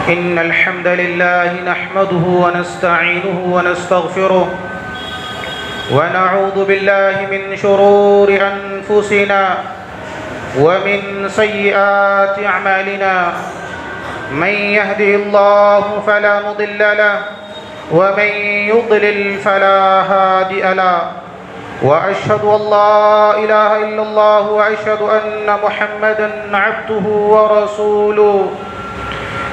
إن الحمد لله نحمده ونستعينه ونستغفره ونعوذ بالله من شرور أنفسنا ومن سيئات أعمالنا من يهده الله فلا مضل له ومن يضلل فلا هادي له وأشهد أن لا إله إلا الله وأشهد أن محمدا عبده ورسوله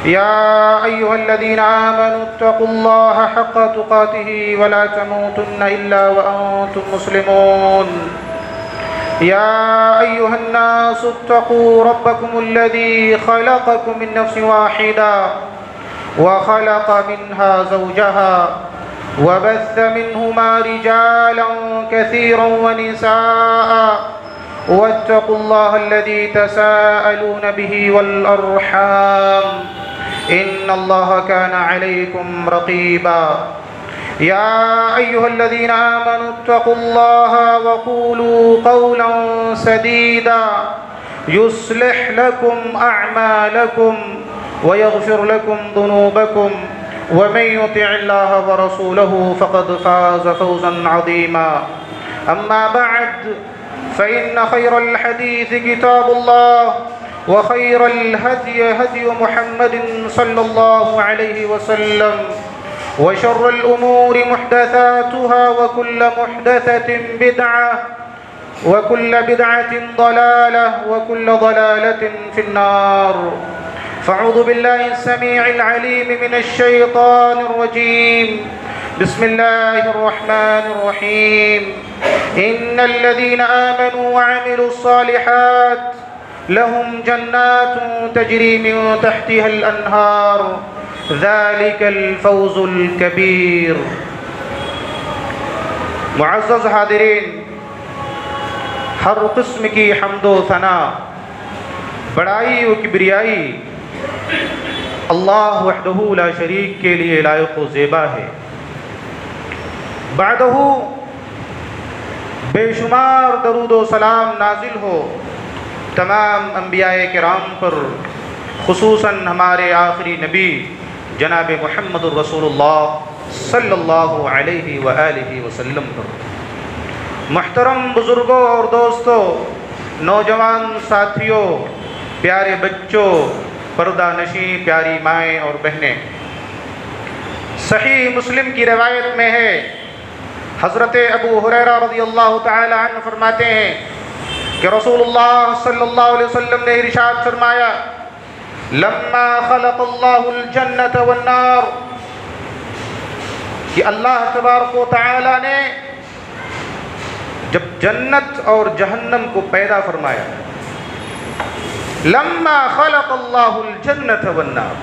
يا أيها الذين آمنوا اتقوا الله حق تقاته ولا تموتن إلا وأنتم مسلمون يا أيها الناس اتقوا ربكم الذي خلقكم من نفس واحدة وخلق منها زوجها وبث منهما رجالا كثيرا ونساء واتقوا الله الذي تساءلون به والأرحام إن الله كان عليكم رقيبا يا أيها الذين آمنوا اتقوا الله وقولوا قولا سديدا يصلح لكم أعمالكم ويغفر لكم ذنوبكم ومن يطع الله ورسوله فقد فاز فوزا عظيما أما بعد فإن خير الحديث كتاب الله وخير الهدي هدي محمد صلى الله عليه وسلم وشر الأمور محدثاتها وكل محدثة بدعة وكل بدعة ضلالة وكل ضلالة في النار فأعوذ بالله السميع العليم من الشيطان الرجيم بسم الله الرحمن الرحيم إن الذين آمنوا وعملوا الصالحات لهم جنات تجري من تحتها الأنهار ذلك الفوز الكبير. معزز حاضرین، ہر قسم کی حمد و ثنا، بڑائی و کبریائی اللہ وحدہ لا شریک کے لیے لائق و زیبا ہے. بعدہ بے شمار درود و سلام نازل ہو تمام انبیاء کرام پر، خصوصاً ہمارے آخری نبی جناب محمد الرسول اللہ صلی اللہ علیہ وآلہ وسلم پر. محترم بزرگوں اور دوستوں، نوجوان ساتھیوں، پیارے بچوں، پردہ نشیں پیاری مائیں اور بہنیں، صحیح مسلم کی روایت میں ہے، حضرت ابو ہریرہ رضی اللہ تعالی عنہ فرماتے ہیں کہ رسول اللہ صلی اللہ علیہ وسلم نے ارشاد فرمایا، لما خلق اللہ الجنت والنار، کہ اللہ تبارک و تعالی نے جب جنت اور جہنم کو پیدا فرمایا، لما خلق اللہ الجنت والنار،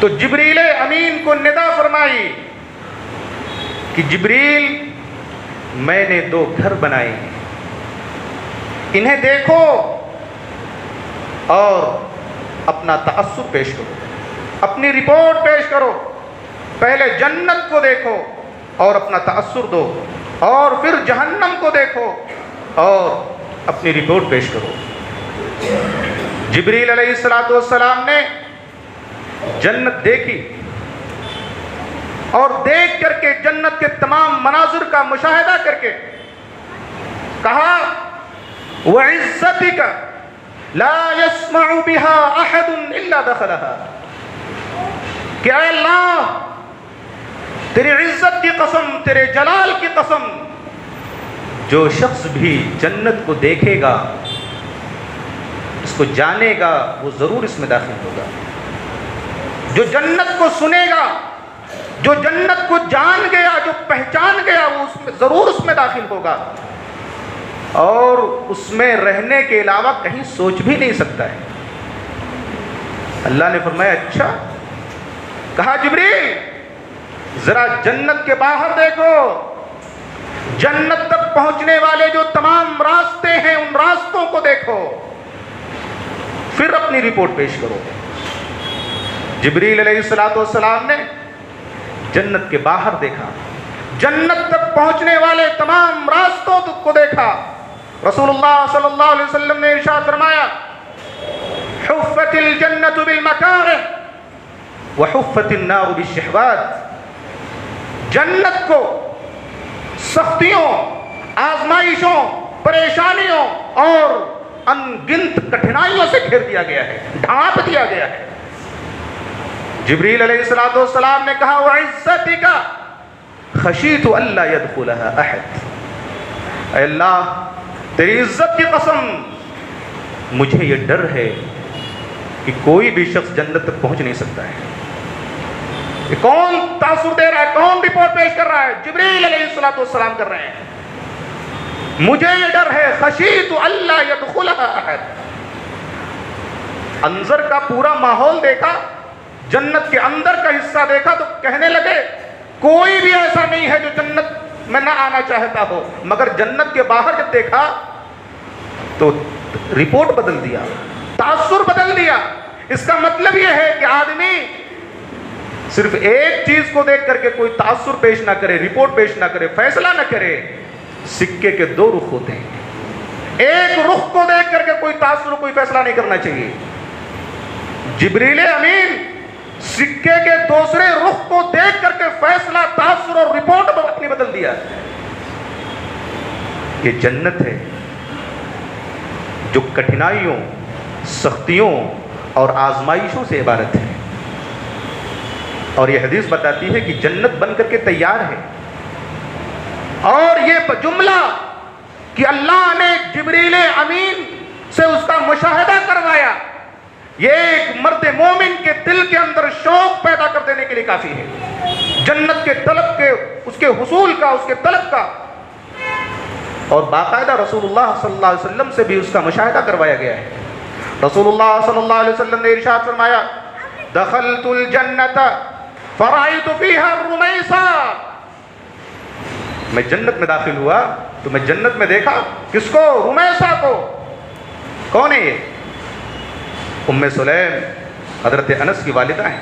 تو جبریل امین کو ندا فرمائی کہ جبریل، میں نے دو گھر بنائے ہیں، انہیں دیکھو اور اپنا تأثر پیش کرو، اپنی رپورٹ پیش کرو. پہلے جنت کو دیکھو اور اپنا تأثر دو، اور پھر جہنم کو دیکھو اور اپنی رپورٹ پیش کرو. جبریل علیہ السلام نے جنت دیکھی اور دیکھ کر کے جنت کے تمام مناظر کا مشاہدہ کر کے کہا، وَعِزَّتِكَ لَا يَسْمَعُ بِهَا أَحَدٌ إِلَّا دَخَلَهَا، کہ اے اللہ، تیری عزت کی قسم، تیرے جلال کی قسم، جو شخص بھی جنت کو دیکھے گا، اس کو جانے گا، وہ ضرور اس میں داخل ہوگا. جو جنت کو سنے گا، جو جنت کو جان گیا، جو پہچان گیا، وہ ضرور اس میں داخل ہوگا، اور اس میں رہنے کے علاوہ کہیں سوچ بھی نہیں سکتا ہے. اللہ نے فرمایا اچھا. کہا جبریل، ذرا جنت کے باہر دیکھو، جنت تک پہنچنے والے جو تمام راستے ہیں، ان راستوں کو دیکھو، پھر اپنی رپورٹ پیش کرو. جبریل علیہ السلام نے جنت کے باہر دیکھا، جنت تک پہنچنے والے تمام راستوں کو دیکھا. رسول اللہ صلی اللہ علیہ وسلم نے ارشاد فرمایا، حفت الجنت بالمکارہ وحفت النار بالشہوات. جنت کو سختیوں، آزمائشوں، پریشانیوں اور ان گنت کٹھنائیوں سے گھیر دیا گیا ہے، ڈھانپ دیا گیا ہے. جبریل علیہ السلام نے کہا وعزتک خشیت الا يدخلها احد. اے اللہ تیری عزت کی قسم مجھے یہ ڈر ہے کہ کوئی بھی شخص جنت تک پہنچ نہیں سکتا ہے. یہ کون تاثر دے رہا ہے، کون رپورٹ پیش کر رہا ہے؟ جبریل علیہ السلام کر رہے ہیں. مجھے یہ ڈر ہے خشیت الا يدخلها احد. انظر کا پورا ماحول دیکھا، جنت کے اندر کا حصہ دیکھا تو کہنے لگے کوئی بھی ایسا نہیں ہے جو جنت میں نہ آنا چاہتا ہو. مگر جنت کے باہر جب دیکھا تو رپورٹ بدل دیا، تاثر بدل دیا. اس کا مطلب یہ ہے کہ آدمی صرف ایک چیز کو دیکھ کر کے کوئی تاثر پیش نہ کرے، رپورٹ پیش نہ کرے، فیصلہ نہ کرے. سکے کے دو رخ ہوتے ہیں. ایک رخ کو دیکھ کر کے کوئی تاثر، کوئی فیصلہ نہیں کرنا چاہیے. جبریل امین سکے کے دوسرے رخ کو دیکھ کر کے فیصلہ، تاثر اور رپورٹ اپنی بدل دیا. یہ جنت ہے جو کٹھنائیوں، سختیوں اور آزمائشوں سے عبارت ہے. اور یہ حدیث بتاتی ہے کہ جنت بن کر کے تیار ہے. اور یہ جملہ کہ اللہ نے جبریل امین سے اس کا مشاہدہ کروایا، یہ ایک مرد مومن کے دل کے اندر شوق پیدا کر دینے کے لیے کافی ہے. جنت کے طلب کے، اس کے حصول کا، اس کے طلب کا. اور باقاعدہ رسول اللہ صلی اللہ علیہ وسلم سے بھی اس کا مشاہدہ کروایا گیا ہے. رسول اللہ صلی اللہ علیہ وسلم نے ارشاد فرمایا دخلت الجنت فرأیت فیہا الرمیسا. میں جنت میں داخل ہوا تو میں جنت میں دیکھا کس کو؟ رمیسا کو. کون ہے یہ؟ ام سلیم حضرت انس کی والدہ ہیں،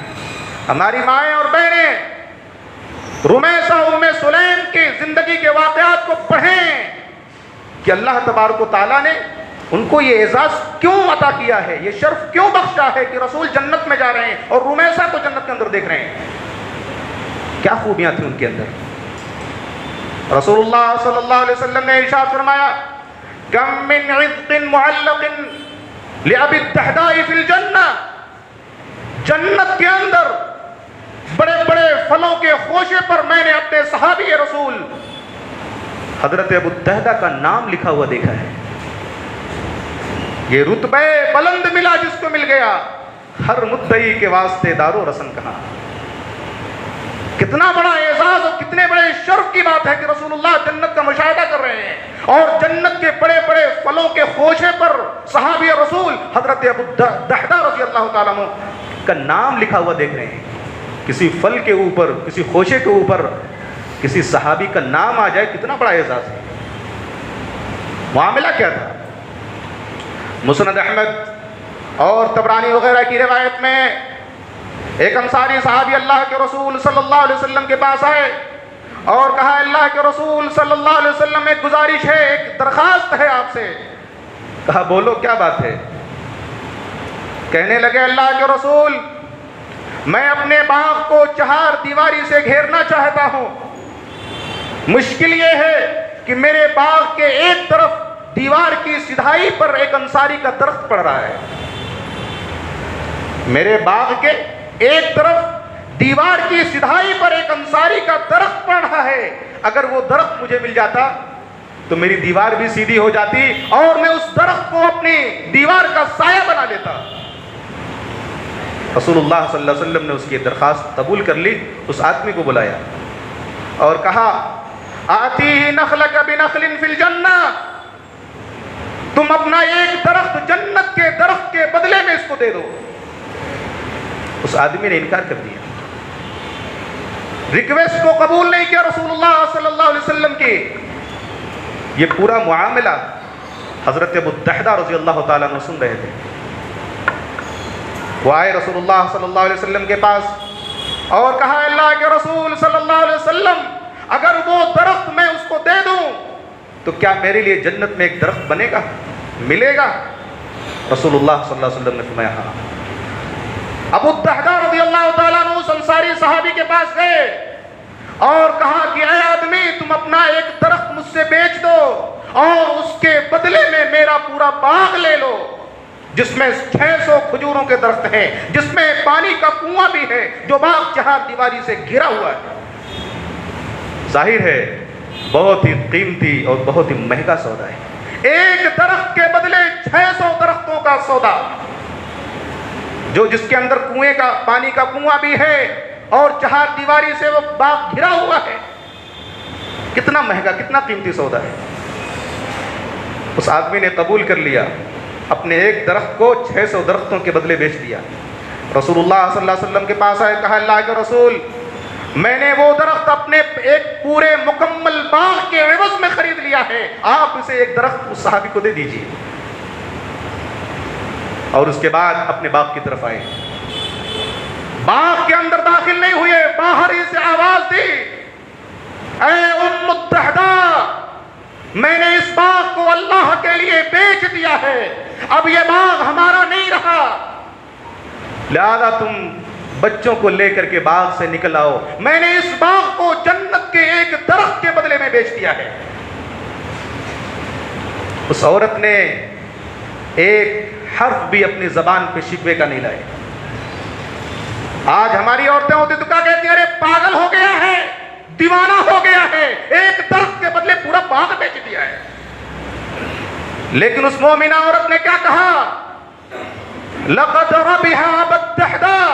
ہماری مائیں اور بہنیں. رمیسا ام سلیم کی زندگی کے واقعات کو پڑھیں کہ اللہ تبارک و تعالیٰ نے ان کو یہ اعزاز کیوں عطا کیا ہے، یہ شرف کیوں بخشا ہے کہ رسول جنت میں جا رہے ہیں اور رمیسا کو جنت کے اندر دیکھ رہے ہیں. کیا خوبیاں تھیں ان کے اندر. رسول اللہ صلی اللہ علیہ وسلم نے ارشاد فرمایا کم من عذق معلق لأبی الدہداء فی الجنہ. جنت کے اندر بڑے بڑے پھلوں کے خوشے پر میں نے اپنے صحابی رسول حضرت ابو الدہداء کا نام لکھا ہوا دیکھا ہے. یہ رتبہ بلند ملا جس کو مل گیا، ہر مدعی کے واسطے دار و رسن کہاں. کتنا بڑا اعزاز اور کتنے بڑے شرف کی بات ہے کہ رسول اللہ جنت کا مشاہدہ کر رہے ہیں اور جنت کے بڑے بڑے پھلوں کے خوشے پر صحابی رسول حضرت ابو الدہداء رضی اللہ تعالیٰ عنہ کا نام لکھا ہوا دیکھ رہے ہیں. کسی پھل کے اوپر، کسی خوشے کے اوپر کسی صحابی کا نام آ جائے کتنا بڑا اعزاز ہے. معاملہ کیا تھا؟ مسند احمد اور طبرانی وغیرہ کی روایت میں ایک انصاری صحابی اللہ کے رسول صلی اللہ علیہ وسلم کے پاس آئے اور کہا اللہ کے رسول صلی اللہ علیہ وسلم ایک گزارش ہے، ایک درخواست ہے آپ سے. کہا بولو کیا بات ہے؟ کہنے لگے اللہ کے رسول میں اپنے باغ کو چہار دیواری سے گھیرنا چاہتا ہوں. مشکل یہ ہے کہ میرے باغ کے ایک طرف دیوار کی سدھائی پر ایک انصاری کا درخت پڑ رہا ہے. میرے باغ کے ایک طرف دیوار کی سدھائی پر ایک انصاری کا درخت پڑ رہا ہے. اگر وہ درخت مجھے مل جاتا تو میری دیوار بھی سیدھی ہو جاتی اور میں اس درخت کو اپنی دیوار کا سایہ بنا لیتا. رسول اللہ صلی اللہ علیہ وسلم نے اس کی درخواست قبول کر لی. اس آدمی کو بلایا اور کہا آتیہ نخلک بنخل فی الجنہ، تم اپنا ایک درخت جنت کے درخت کے بدلے میں اس کو دے دو. اس آدمی نے انکار کر دیا، ریکویسٹ کو قبول نہیں کیا رسول اللہ صلی اللہ علیہ وسلم کی. یہ پورا معاملہ حضرت ابو الدہداء رضی اللہ تعالیٰ عنہ سن رہے تھے. وہ آئے رسول اللہ صلی اللہ علیہ وسلم کے پاس اور کہا اللہ کے رسول صلی اللہ علیہ وسلم اگر وہ درخت میں اس کو دے دوں تو کیا میرے لیے جنت میں ایک درخت بنے گا، ملے گا؟ رسول اللہ صلی اللہ علیہ وسلم نے فرمایا ہاں۔ ابو الدحداء رضی اللہ تعالیٰ عنہ اس انصاری صحابی کے پاس گئے اور کہا کہ اے آدمی تم اپنا ایک درخت مجھ سے بیچ دو اور اس کے بدلے میں میرا پورا باغ لے لو، جس میں 600 کھجوروں کے درخت ہیں، جس میں پانی کا کنواں بھی ہے، جو باغ چہار دیواری سے گھرا ہوا ہے۔ ظاہر ہے بہت ہی قیمتی اور بہت ہی مہنگا سودا ہے، ایک درخت کے بدلے 600 درختوں کا سودا، جو جس کے اندر کنویں کا پانی کا کنواں بھی ہے اور چہار دیواری سے وہ باغ گھرا ہوا ہے۔ کتنا مہنگا، کتنا قیمتی سودا ہے۔ اس آدمی نے قبول کر لیا، اپنے ایک درخت کو 600 درختوں کے بدلے بیچ دیا۔ رسول اللہ صلی اللہ علیہ وسلم کے پاس آئے، کہا اللہ کے رسول میں نے وہ درخت اپنے ایک پورے مکمل باغ کے عوض میں خرید لیا ہے، آپ اسے ایک درخت اس صحابی کو دے دیجیے۔ اور اس کے بعد اپنے باغ کی طرف آئے، باغ کے اندر داخل نہیں ہوئے، باہر ہی سے آواز دی، اے ام الدحداء میں نے اس باغ کو اللہ کے لیے بیچ دیا ہے، اب یہ باغ ہمارا نہیں رہا، لہذا تم بچوں کو لے کر کے باغ سے نکل آؤ، میں نے اس باغ کو جنت کے ایک درخت کے بدلے میں بیچ دیا ہے۔ اس عورت نے ایک حرف بھی اپنی زبان پہ شکوے کا نہیں لائے۔ آج ہماری عورتیں ہوتی تو کیا کہتی ہیں، ارے پاگل ہو گیا ہے، دیوانہ ہو گیا ہے، ایک درخت کے بدلے پورا باغ بیچ دیا ہے۔ لیکن اس مومنہ عورت نے کیا کہا، لقد ربح ابو الدحداء،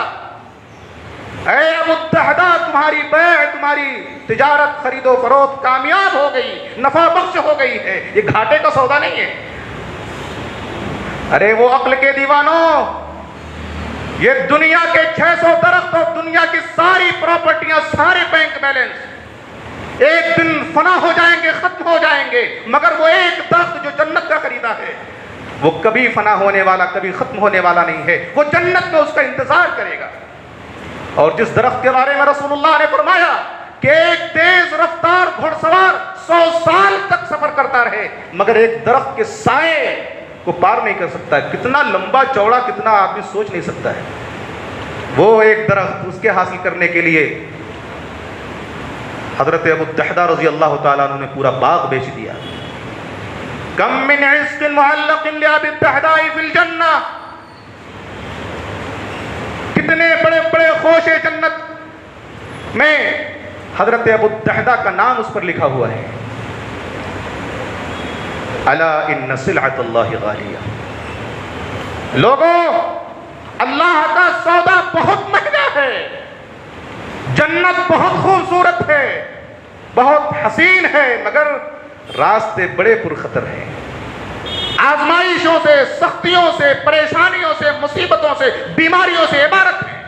اے ابو الدحداء تمہاری بیع، تمہاری تجارت خرید و فروخت کامیاب ہو گئی، نفع بخش ہو گئی ہے، یہ گھاٹے کا سودا نہیں ہے۔ ارے وہ عقل کے دیوانوں، یہ دنیا کے 600 درخت اور دنیا کی ساری پراپرٹیاں، سارے بینک بیلنس ایک دن فنا ہو جائیں گے، ختم ہو جائیں گے، مگر وہ ایک درخت جو جنت کا خریدا ہے وہ کبھی فنا ہونے والا، کبھی ختم ہونے والا نہیں ہے، وہ جنت میں اس کا انتظار کرے گا۔ اور جس درخت کے بارے میں رسول اللہ نے فرمایا کہ ایک تیز رفتار گھڑ سوار 100 سال تک سفر کرتا رہے مگر ایک درخت کے سائے کو پار نہیں کر سکتا ہے، کتنا لمبا چوڑا، کتنا آدمی سوچ نہیں سکتا ہے۔ وہ ایک درخت، اس کے حاصل کرنے کے لیے حضرت ابو الدحداء رضی اللہ تعالیٰ عنہ نے پورا باغ بیچ دیا۔ کم من عشق معلق لأبی الدحداء فی الجنہ، کتنے بڑے بڑے خوشے جنت میں حضرت ابو الدحداء کا نام اس پر لکھا ہوا ہے۔ الا ان سلعۃ اللہ غالیہ، لوگوں اللہ کا سودا بہت مہنگا ہے، جنت بہت خوبصورت ہے، بہت حسین ہے، مگر راستے بڑے پرخطر ہیں، آزمائشوں سے، سختیوں سے، پریشانیوں سے، مصیبتوں سے، بیماریوں سے عبارت ہے۔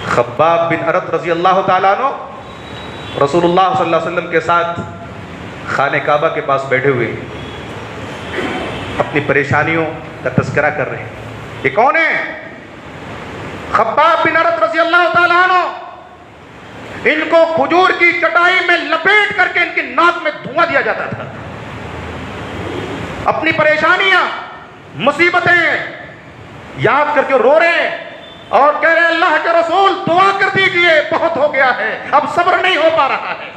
خباب بن ارت رضی اللہ تعالیٰ عنہ رسول اللہ صلی اللہ علیہ وسلم کے ساتھ خانہ کعبہ کے پاس بیٹھے ہوئے اپنی پریشانیوں کا تذکرہ کر رہے ہیں۔ یہ کون ہے؟ خباب بن ارت رضی اللہ تعالیٰ عنہ، ان کو کھجور کی چٹائی میں لپیٹ کر کے ان کی ناک میں دھواں دیا جاتا تھا، اپنی پریشانیاں، مصیبتیں یاد کر کے رو رہے ہیں اور کہہ رہے اللہ کے رسول دعا کر دیجئے، بہت ہو گیا ہے، اب صبر نہیں ہو پا رہا ہے۔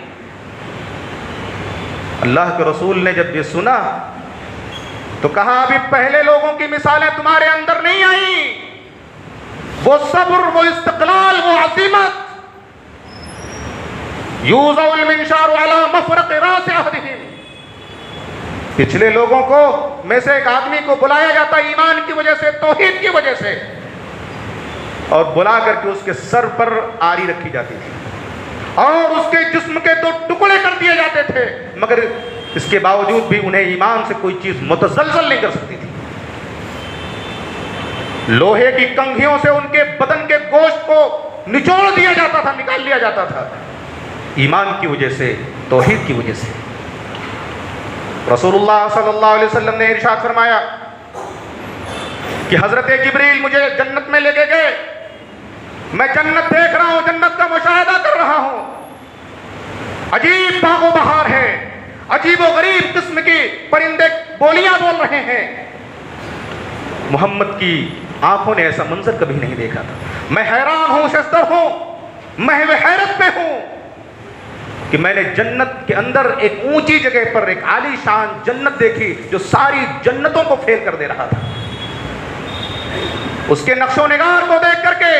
اللہ کے رسول نے جب یہ سنا تو کہا ابھی پہلے لوگوں کی مثالیں تمہارے اندر نہیں آئیں، وہ صبر، وہ استقلال، وہ عزیمت۔ یوزع المنشار علی مفرق راس احدہم، پچھلے لوگوں کو میں سے ایک آدمی کو بلایا جاتا ایمان کی وجہ سے، توحید کی وجہ سے، اور بلا کر کے اس کے سر پر آری رکھی جاتی تھی اور اس کے جسم کے 2 ٹکڑے کر دیے جاتے تھے، مگر اس کے باوجود بھی انہیں ایمان سے کوئی چیز متزلزل نہیں کر سکتی تھی۔ لوہے کی کنگھیوں سے ان کے بدن کے گوشت کو نچوڑ دیا جاتا تھا، نکال لیا جاتا تھا، ایمان کی وجہ سے، توحید کی وجہ سے۔ رسول اللہ صلی اللہ علیہ وسلم نے ارشاد فرمایا کہ حضرت جبریل مجھے جنت میں لے کے گئے، میں جنت دیکھ رہا ہوں، جنت کا مشاہدہ کر رہا ہوں، عجیب باغ و بہار ہے، عجیب و غریب قسم کی پرندے بولیاں بول رہے ہیں، محمد کی آنکھوں نے ایسا منظر کبھی نہیں دیکھا تھا. میں حیران ہوں، ششدر ہوں، محو حیرت میں ہوں کہ میں نے جنت کے اندر ایک اونچی جگہ پر ایک عالی شان جنت دیکھی جو ساری جنتوں کو فیل کر دے رہا تھا. اس کے نقش و نگار کو دیکھ کر کے،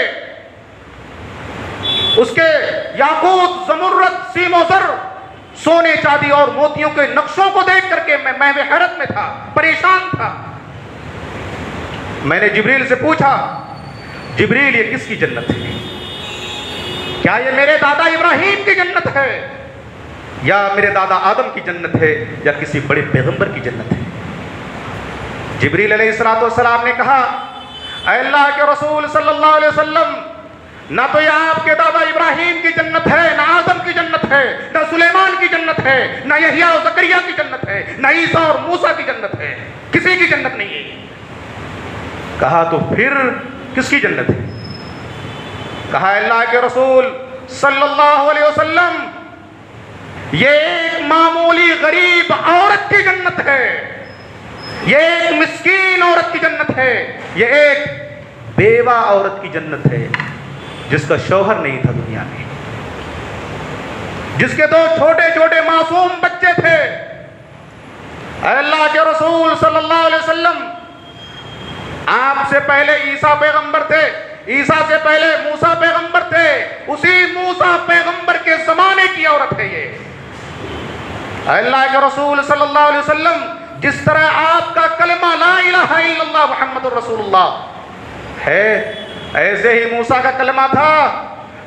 اس کے یاقوت، زمرد، سیم و زر، سونے، چاندی اور موتیوں کے نقشوں کو دیکھ کر کے میں محو حیرت میں تھا، پریشان تھا. میں نے جبریل سے پوچھا، جبریل یہ کس کی جنت ہے؟ کیا یہ میرے دادا ابراہیم کی جنت ہے، یا میرے دادا آدم کی جنت ہے، یا کسی بڑے پیغمبر کی جنت ہے؟ جبریل علیہ السلام نے کہا، اے اللہ کے رسول صلی اللہ علیہ وسلم، نہ تو یہ آپ کے دادا ابراہیم کی جنت ہے، نہ آدم کی جنت ہے، نہ سلیمان کی جنت ہے، نہ یحییٰ و زکریا کی جنت ہے، نہ عیسیٰ اور موسیٰ کی جنت ہے، کسی کی جنت نہیں ہے. کہا تو پھر کس کی جنت ہے؟ کہا اللہ کے رسول صلی اللہ علیہ وسلم، یہ ایک معمولی غریب عورت کی جنت ہے، یہ ایک مسکین عورت کی جنت ہے، یہ ایک بیوہ عورت کی جنت ہے جس کا شوہر نہیں تھا دنیا میں، جس کے 2 چھوٹے چھوٹے معصوم بچے تھے. اے اللہ کے رسول صلی اللہ علیہ وسلم، آپ سے پہلے عیسیٰ پیغمبر تھے، عیسیٰ سے پہلے موسیٰ پیغمبر تھے، اسی موسیٰ پیغمبر کے زمانے کی عورت ہے یہ. اے اللہ کے رسول صلی اللہ علیہ وسلم، جس طرح آپ کا کلمہ لا الہ الا اللہ محمد الرسول اللہ ہے، ایسے ہی موسیٰ کا کلمہ تھا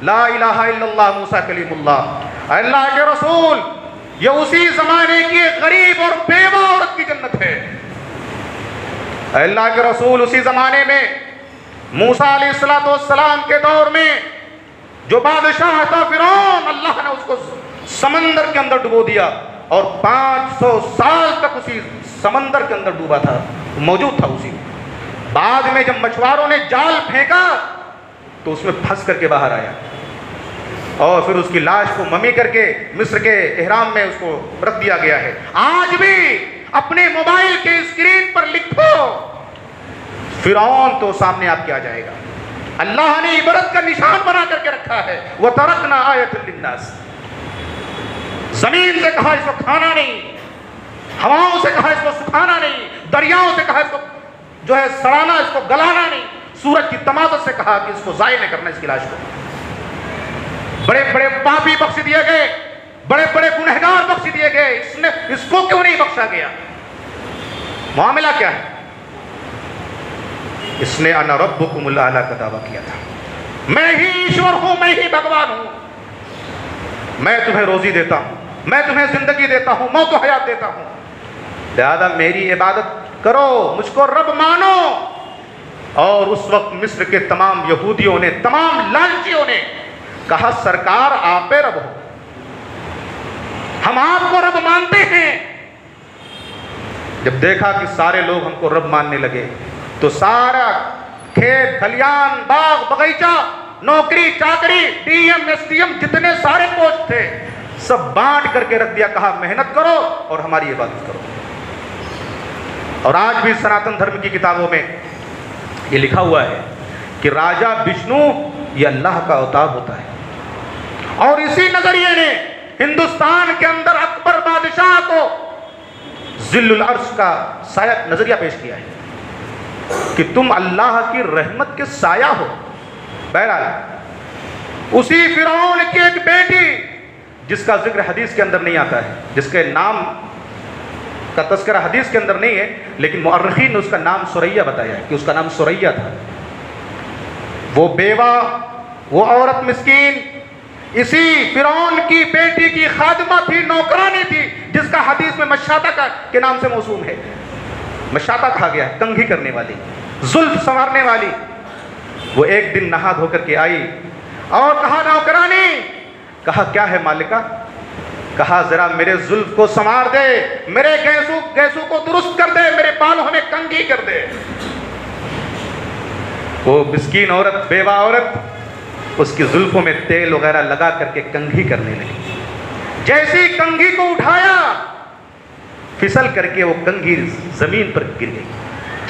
لا الہ الا اللہ موسیٰ کلیم اللہ. اے اللہ کے رسول، یہ اسی زمانے کی غریب اور بیوہ عورت کی جنت ہے. اے اللہ کے رسول، اسی زمانے میں موسیٰ علیہ السلام کے دور میں جو بادشاہ تھا فرعون، اللہ نے اس کو سمندر کے اندر ڈبو دیا اور 500 سال تک اسی سمندر کے اندر ڈوبا تھا، موجود تھا اسی میں. بعد میں جب مچھواروں نے جال پھینکا تو اس میں پھنس کر کے باہر آیا، اور پھر اس کی لاش کو ممی کر کے مصر کے احرام میں اس کو رکھ دیا گیا ہے. آج بھی اپنے موبائل کے اسکرین پر لکھو فرعون، تو سامنے آپ کے آ جائے گا. اللہ نے عبرت کا نشان بنا کر کے رکھا ہے. وَتَرَكْنَا آیَةً لِلنَّاسِ. زمین سے کہا اس کو کھانا نہیں، ہواؤں سے کہا اس کو سکھانا نہیں، دریاؤں سے کہا اس کو جو ہے سڑانا، اس کو گلانا نہیں، سورج کی تمازت سے کہا کہ اس کو ضائع نہیں کرنا، اس کی لاش کو. بڑے بڑے پاپی بخش دیے گئے، بڑے بڑے گنہگار بخش دیے گئے، اس کو کیوں نہیں بخشا گیا؟ معاملہ کیا ہے؟ اس نے انا ربکم الاعلی کا دعویٰ کیا تھا، میں ہی ایشور ہوں، میں ہی بھگوان ہوں، میں تمہیں روزی دیتا ہوں، میں تمہیں زندگی دیتا ہوں، موت و حیات دیتا ہوں، لہذا میری عبادت کرو، مجھ کو رب مانو. اور اس وقت مصر کے تمام یہودیوں نے، تمام لالچیوں نے کہا سرکار آپ رب ہو، ہم آپ کو رب مانتے ہیں. جب دیکھا کہ سارے لوگ ہم کو رب ماننے لگے تو سارا کھیت کھلیان، باغ باغیچہ، نوکری چاکری، D M S D M, جتنے سارے پوسٹ تھے سب بانٹ کر کے رکھ دیا. کہا محنت کرو اور ہماری عبادت کرو. اور آج بھی سناتن دھرم کی کتابوں میں یہ لکھا ہوا ہے کہ راجہ وشنو یہ اللہ کا اوتار ہوتا ہے. اور اسی نظریے نے ہندوستان کے اندر اکبر بادشاہ کو ذل العرش کا سایہ نظریہ پیش کیا ہے کہ تم اللہ کی رحمت کے سایہ ہو. بہرحال اسی فرعون کی ایک بیٹی جس کا ذکر حدیث کے اندر نہیں آتا ہے، جس کے نام کا تذکرہ حدیث کے اندر نہیں ہے، لیکن مؤرخین نے اس کا نام سریہ بتایا ہے کہ اس کا نام سریہ تھا. وہ بیوہ، وہ عورت مسکین اسی فرعون کی بیٹی کی خادمہ تھی، نوکرانی تھی، جس کا حدیث میں مشاطہ کے نام سے موسوم ہے. مشاطہ کہا گیا ہے، کنگھی کرنے والی، زلف سنوارنے والی. وہ ایک دن نہا دھو کر کے آئی اور کہا نوکرانی، کہا کیا ہے مالکہ؟ کہا ذرا میرے زلف کو سنوار دے، میرے گیسو کو درست کر دے، میرے بالوں میں کنگھی کر دے. وہ مسکین عورت، بیوہ عورت اس کی زلفوں میں تیل وغیرہ لگا کر کے کنگھی کرنے لگی. جیسی کنگھی کو اٹھایا، پھسل کر کے وہ کنگھی زمین پر گر گئی.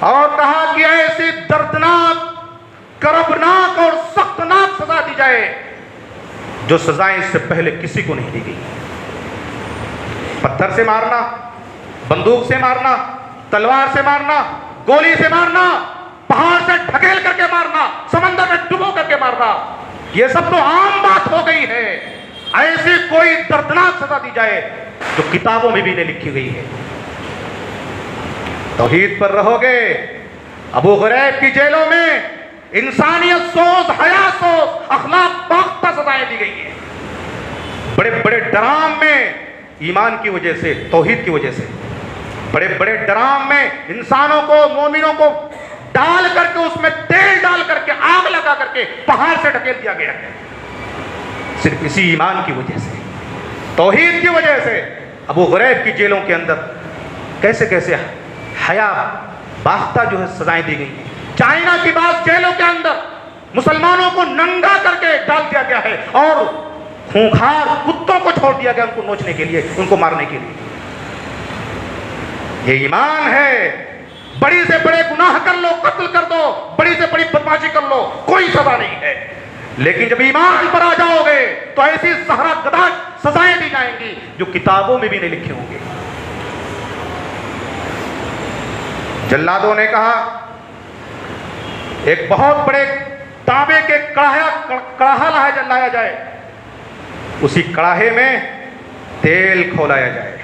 اور کہا کہ ایسی دردناک، کربناک اور سختناک سزا دی جائے جو سزائیں اس سے پہلے کسی کو نہیں دی گئی۔ پتھر سے مارنا، بندوق سے مارنا، تلوار سے مارنا، گولی سے مارنا، پہاڑ سے ڈھکیل کر کے مارنا، سمندر میں ڈبو کر کے مارنا، یہ سب تو عام بات ہو گئی ہے۔ ایسی کوئی دردناک سزا دی جائے جو کتابوں میں بھی نہیں لکھی گئی ہے۔ توحید پر رہو گے، ابو غریب کی جیلوں میں انسانیت سوز، حیا سوز، اخلاق باختہ سزائیں دی گئی ہیں۔ بڑے بڑے ڈرام میں ایمان کی وجہ سے، توحید کی وجہ سے، بڑے بڑے ڈرام میں انسانوں کو، مومنوں کو ڈال کر کے، اس میں تیل ڈال کر کے، آگ لگا کر کے پہاڑ سے ڈھکیل دیا گیا ہے، صرف اسی ایمان کی وجہ سے، توحید کی وجہ سے۔ ابو غریب کی جیلوں کے اندر کیسے کیسے حیا باختہ جو ہے سزائیں دی گئی ہیں۔ چائنا کی بعض جیلوں کے اندر مسلمانوں کو ننگا کر کے ڈال دیا گیا ہے اور خونخوار کتوں کو چھوڑ دیا گیا ان کو نوچنے کے لیے، ان کو مارنے کے لیے۔ یہ ایمان ہے۔ بڑی سے بڑے گناہ کر لو، قتل کر دو، بڑی سے بڑی بدمعاشی کر لو، کوئی سزا نہیں ہے، لیکن جب ایمان پر آ جاؤ گے تو ایسی زہرا گداج سزائیں دی جائیں گی جو کتابوں میں بھی نہیں لکھے ہوں گے۔ جلادوں نے کہا ایک بہت بڑے تانبے کے کڑاہا لایا جائے، اسی کڑاہے میں تیل کھولایا جائے،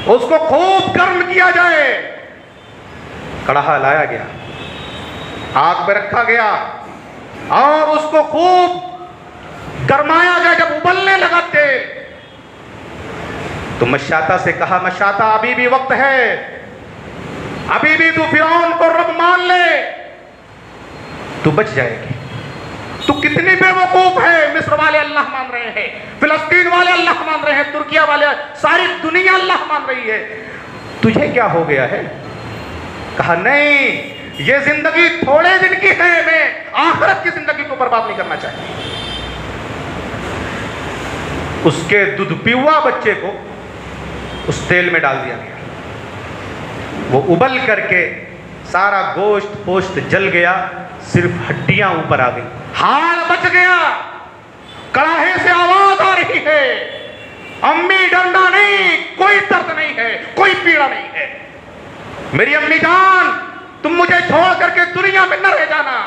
اس کو خوب گرم کیا جائے۔ کڑاہا لایا گیا، آگ پہ رکھا گیا اور اس کو خوب گرمایا گیا۔ جب ابلنے لگا تیل تو مشاطہ سے کہا، مشاطہ ابھی بھی وقت ہے، ابھی بھی تو فرعون کو رب مان لے، تو بچ جائے گی۔ تو کتنی بے وقوف ہے، مصر والے اللہ مان رہے ہیں، فلسطین والے اللہ مان رہے ہیں، ترکیہ والے، ساری دنیا اللہ مان رہی ہے، تجھے کیا ہو گیا ہے؟ کہا نہیں، یہ زندگی تھوڑے دن کی ہے، میں آخرت کی زندگی کو برباد نہیں کرنا چاہتا۔ اس کے دودھ پیوا بچے کو اس تیل میں ڈال دیا گیا، وہ ابل کر کے سارا گوشت پوشت جل گیا، صرف ہڈیاں اوپر آ گئی، ہاڑ بچ گیا۔ کڑاہے سے آواز آ رہی ہے، امی ڈرنا نہیں، کوئی درد نہیں ہے، کوئی پیڑا نہیں ہے، میری امی جان تم مجھے چھوڑ کر کے دنیا میں نہ رہ جانا،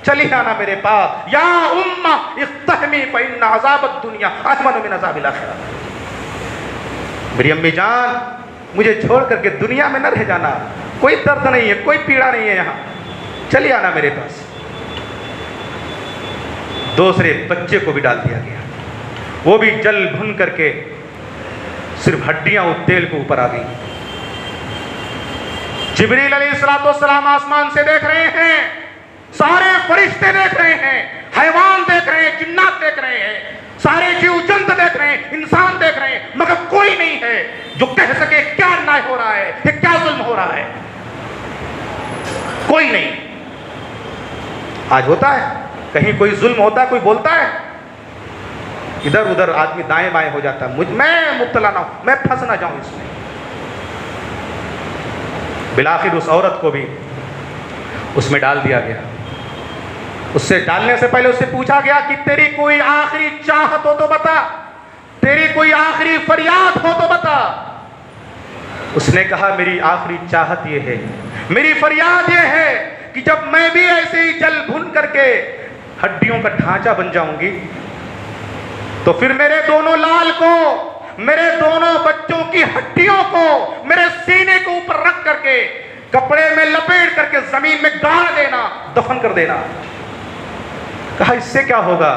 چلی آنا میرے پاس، یا امہ اقتحمی فإن عذاب الدنیا احمن من عذاب الآخرہ۔ میری امی جان مجھے چھوڑ کر کے دنیا میں نہ رہ جانا، کوئی درد نہیں ہے، کوئی پیڑا نہیں ہے، یہاں چلی آنا میرے پاس۔ دوسرے بچے کو بھی ڈال دیا گیا، وہ بھی جل بھن کر کے صرف ہڈیاں اور تیل کو اوپر آ گئی۔ جبریل علیہ السلام آسمان سے دیکھ رہے ہیں، سارے فرشتے دیکھ رہے ہیں، حیوان دیکھ رہے ہیں، جنات دیکھ رہے ہیں، سارے جیو جنت دیکھ رہے ہیں، انسان دیکھ رہے ہیں، مگر کوئی نہیں ہے جو کہہ سکے کیا انیائے ہو رہا ہے، کہ کیا ظلم ہو رہا ہے، کوئی نہیں۔ آج ہوتا ہے کہیں کوئی ظلم ہوتا ہے، کوئی بولتا ہے، ادھر ادھر آدمی دائیں بائیں ہو جاتا ہے، میں مبتلا نہ ہوں، میں پھنس نہ جاؤں اس میں۔ بالآخر اس عورت کو بھی اس میں ڈال دیا گیا۔ اس سے ڈالنے سے پہلے اس سے پوچھا گیا کہ تیری کوئی آخری چاہت ہو تو بتا، تیری کوئی آخری فریاد ہو تو بتا۔ اس نے کہا میری آخری چاہت یہ ہے، میری فریاد یہ ہے کہ جب میں بھی ایسے ہی جل بھن کر کے ہڈیوں کا ڈھانچہ بن جاؤں گی تو پھر میرے دونوں لال کو، میرے دونوں بچوں کی ہڈیوں کو میرے سینے کے اوپر رکھ کر کے کپڑے میں لپیٹ کر کے زمین میں گاڑ دینا، دفن کر دینا۔ کہا اس سے کیا ہوگا؟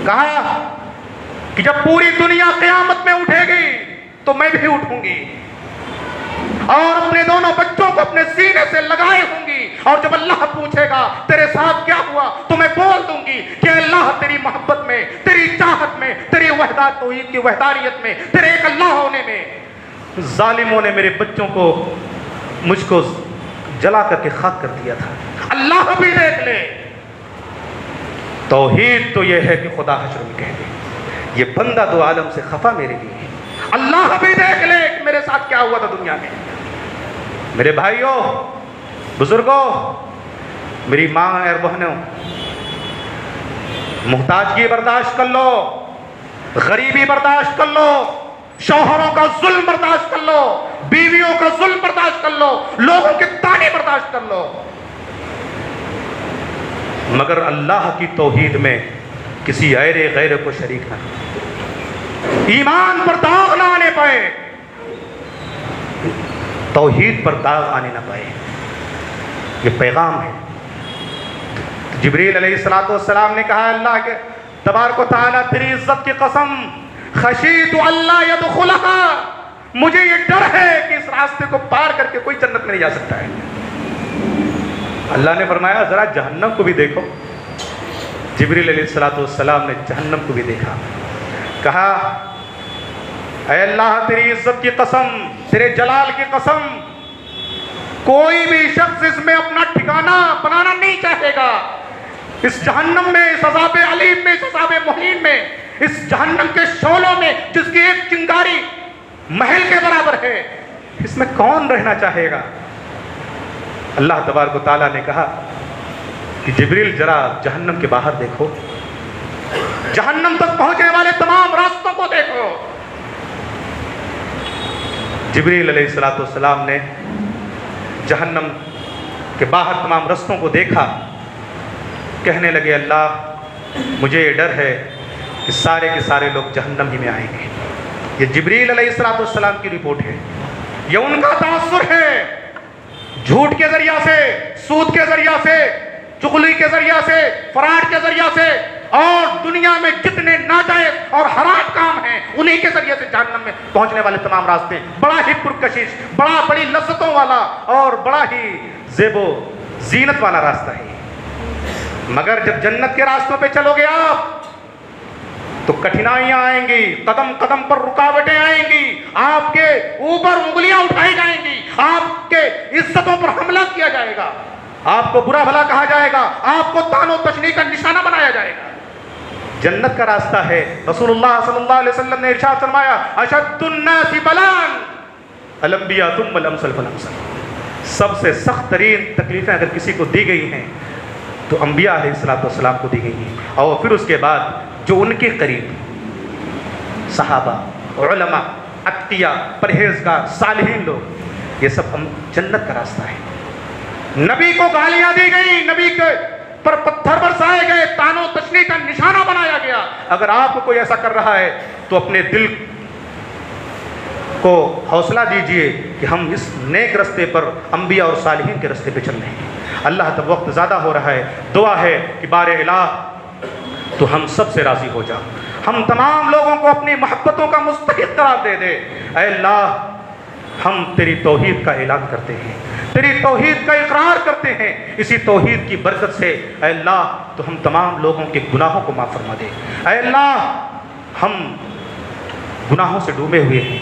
کہا کہ جب پوری دنیا قیامت میں اٹھے گی تو میں بھی اٹھوں گی اور اپنے دونوں بچوں کو اپنے سینے سے لگائے ہوں گی، اور جب اللہ پوچھے گا تیرے ساتھ کیا ہوا تو میں بول دوں گی کہ اللہ تیری محبت میں، تیری چاہت میں، تیری وحدت توحید کی وحدانیت میں، تیرے ایک اللہ ہونے میں ظالموں نے میرے بچوں کو، مجھ کو جلا کر کے خاک کر دیا تھا۔ اللہ بھی دیکھ لے۔ توحید تو یہ ہے کہ خدا حشر میں کہہ دے یہ بندہ دو عالم سے خفا میرے لیے ہے، اللہ بھی دیکھ لے کہ میرے ساتھ کیا ہوا تھا دنیا میں۔ میرے بھائیوں، بزرگوں، میری ماں اور بہنوں، محتاجگی برداشت کر لو، غریبی برداشت کر لو، شوہروں کا ظلم برداشت کر لو، بیویوں کا ظلم برداشت کر لو، لوگوں کی طعنے برداشت کر لو، مگر اللہ کی توحید میں کسی غیر کو شریک نہ، ایمان پر داغ نہ آنے پائے، توحید پر داغ آنے نہ پائے۔ یہ پیغام ہے۔ جبریل علیہ السلام نے کہا اللہ کے تبارک و تعالیٰ تیری عزت کی قسم، خشیت اللہ یدخلھا، مجھے یہ ڈر ہے کہ اس راستے کو پار کر کے کوئی جنت میں نہیں جا سکتا ہے۔ اللہ نے فرمایا ذرا جہنم کو بھی دیکھو۔ جبریل علیہ السلام نے جہنم کو بھی دیکھا، کہا اے اللہ تیری عزت کی قسم، تیرے جلال کی قسم، کوئی بھی شخص اس میں اپنا ٹھکانہ بنانا نہیں چاہے گا، اس جہنم میں، اس عذاب علیم میں، اس عذاب مہین میں، اس جہنم کے شعلوں میں جس کی ایک چنگاری محل کے برابر ہے، اس میں کون رہنا چاہے گا؟ اللہ تبارک و تعالیٰ نے کہا کہ جبریل ذرا جہنم کے باہر دیکھو، جہنم تک پہنچنے والے تمام راستوں کو دیکھو۔ جبریل علیہ السلام نے جہنم کے باہر تمام رستوں کو دیکھا، کہنے لگے اللہ مجھے یہ ڈر ہے کہ سارے کے سارے لوگ جہنم ہی میں آئیں گے۔ یہ جبریل علیہ السلام کی رپورٹ ہے، یہ ان کا تاثر ہے۔ جھوٹ کے ذریعہ سے، سود کے ذریعہ سے، چغلی کے ذریعہ سے، فراڈ کے ذریعہ سے، اور دنیا میں جتنے ناجائز اور حرام کام ہیں انہی کے ذریعے سے جہنم میں پہنچنے والے تمام راستے، بڑا ہی پرکشش، بڑی لذتوں والا اور بڑا ہی زیب و زینت والا راستہ ہے۔ مگر جب جنت کے راستوں پہ چلو گے آپ تو کٹھنائیاں آئیں گی، قدم قدم پر رکاوٹیں آئیں گی، آپ کے اوپر انگلیاں اٹھائی جائیں گی، آپ کے عزتوں پر حملہ کیا جائے گا، آپ کو برا بھلا کہا جائے گا، آپ کو طعن و تشنیع کا نشانہ بنایا جائے گا۔ جنت کا راستہ ہے۔ رسول اللہ صلی اللہ علیہ وسلم نے ارشاد فرمایا اشد الناس بلاء الانبیاء ثم الامثل فالامثل، سب سے سخت ترین تکلیفیں اگر کسی کو دی گئی ہیں تو انبیاء علیہ السلام کو دی گئی ہیں، اور پھر اس کے بعد جو ان کے قریب صحابہ، علماء، اتقیاء، پرہیزگار، صالحین لوگ، یہ سب جنت کا راستہ ہے۔ نبی کو گالیاں دی گئی، نبی کے پر پتھر برسائے گئے، طعن و تشنیع کا نشانہ بنایا گیا۔ اگر آپ کو کوئی ایسا کر رہا ہے تو اپنے دل کو حوصلہ دیجئے کہ ہم اس نیک رستے پر، انبیاء اور صالحین کے رستے پہ چل رہے ہیں۔ اللہ تب وقت زیادہ ہو رہا ہے، دعا ہے کہ بار الہ تو ہم سب سے راضی ہو جا، ہم تمام لوگوں کو اپنی محبتوں کا مستحق قرار دے دے۔ اے اللہ ہم تیری توحید کا اعلان کرتے ہیں، تیری توحید کا اقرار کرتے ہیں، اسی توحید کی برکت سے اے اللہ تو ہم تمام لوگوں کے گناہوں کو معاف فرما دے۔ اے اللہ ہم گناہوں سے ڈوبے ہوئے ہیں،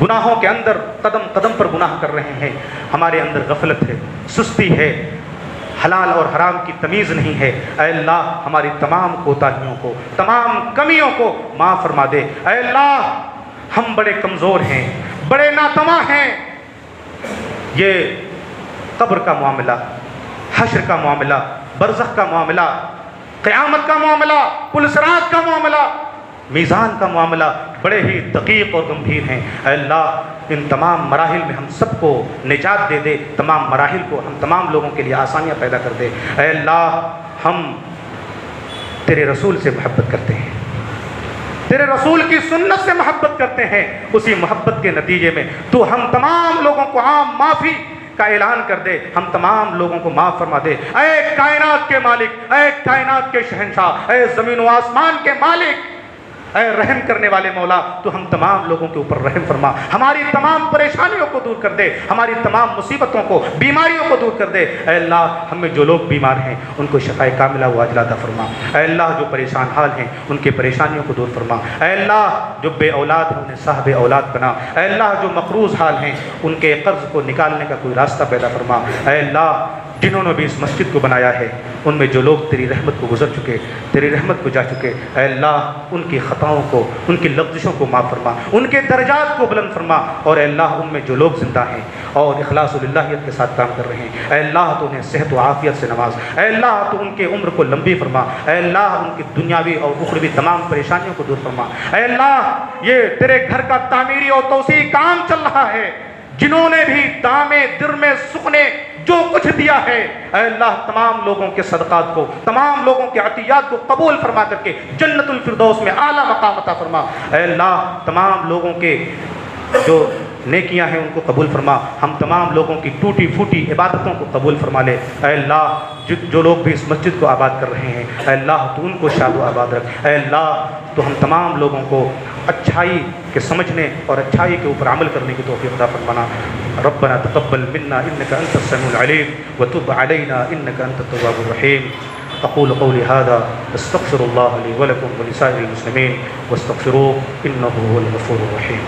گناہوں کے اندر قدم قدم پر گناہ کر رہے ہیں، ہمارے اندر غفلت ہے، سستی ہے، حلال اور حرام کی تمیز نہیں ہے۔ اے اللہ ہماری تمام کوتاہیوں کو، تمام کمیوں کو معاف فرما دے۔ اے اللہ ہم بڑے کمزور ہیں، بڑے ناتواں ہیں، یہ قبر کا معاملہ، حشر کا معاملہ، برزخ کا معاملہ، قیامت کا معاملہ، پل صراط کا معاملہ، میزان کا معاملہ بڑے ہی دقیق اور گمبھیر ہیں۔ اے اللہ ان تمام مراحل میں ہم سب کو نجات دے دے، تمام مراحل کو ہم تمام لوگوں کے لیے آسانیاں پیدا کر دے۔ اے اللہ ہم تیرے رسول سے محبت کرتے ہیں، تیرے رسول کی سنت سے محبت کرتے ہیں، اسی محبت کے نتیجے میں تو ہم تمام لوگوں کو عام معافی کا اعلان کر دے، ہم تمام لوگوں کو معاف فرما دے۔ اے کائنات کے مالک، اے کائنات کے شہنشاہ، اے زمین و آسمان کے مالک، اے رحم کرنے والے مولا تو ہم تمام لوگوں کے اوپر رحم فرما، ہماری تمام پریشانیوں کو دور کر دے، ہماری تمام مصیبتوں کو، بیماریوں کو دور کر دے۔ اے اللہ ہم میں جو لوگ بیمار ہیں ان کو شفائے کاملہ و عاجلہ عطا فرما۔ اے اللہ جو پریشان حال ہیں ان کے پریشانیوں کو دور فرما۔ اے اللہ جو بے اولاد ہیں انہیں صاحب اولاد بنا۔ اے اللہ جو مقروض حال ہیں ان کے قرض کو نکالنے کا کوئی راستہ پیدا فرما۔ اے اللہ جنہوں نے بھی اس مسجد کو بنایا ہے ان میں جو لوگ تیری رحمت کو گزر چکے، تیری رحمت کو جا چکے، اے اللہ ان کی خطاؤں کو، ان کی لغزشوں کو معاف فرما، ان کے درجات کو بلند فرما، اور اے اللہ ان میں جو لوگ زندہ ہیں اور اخلاص و للہیت کے ساتھ کام کر رہے ہیں، اے اللہ تو انہیں صحت و عافیت سے نواز، اے اللہ تو ان کے عمر کو لمبی فرما، اے اللہ ان کی دنیاوی اور اخروی تمام پریشانیوں کو دور فرما، اے اللہ یہ تیرے گھر کا تعمیری اور توسیعی کام چل رہا ہے، جنہوں نے بھی دامے درمے سکنے جو کچھ دیا ہے، اے اللہ تمام لوگوں کے صدقات کو، تمام لوگوں کے عطیات کو قبول فرما کر کے جنت الفردوس میں اعلیٰ مقام عطا فرما، اے اللہ تمام لوگوں کے جو نیکیاں ہیں ان کو قبول فرما، ہم تمام لوگوں کی ٹوٹی پھوٹی عبادتوں کو قبول فرما لے، اے اللہ جو لوگ بھی اس مسجد کو آباد کر رہے ہیں، اے اللہ تو ان کو شاد و آباد رکھ، اے اللہ تو ہم تمام لوگوں کو اچھائی کے سمجھنے اور اچھائی کے اوپر عمل کرنے کی توفیق عطا فرمانا۔ ربنا تقبل منا انك انت السميع العليم وتب علينا انك انت التواب الرحيم۔ اقول قولي هذا استغفر الله لي ولكم ولسائر المسلمين واستغفروه انه هو الغفور الرحيم۔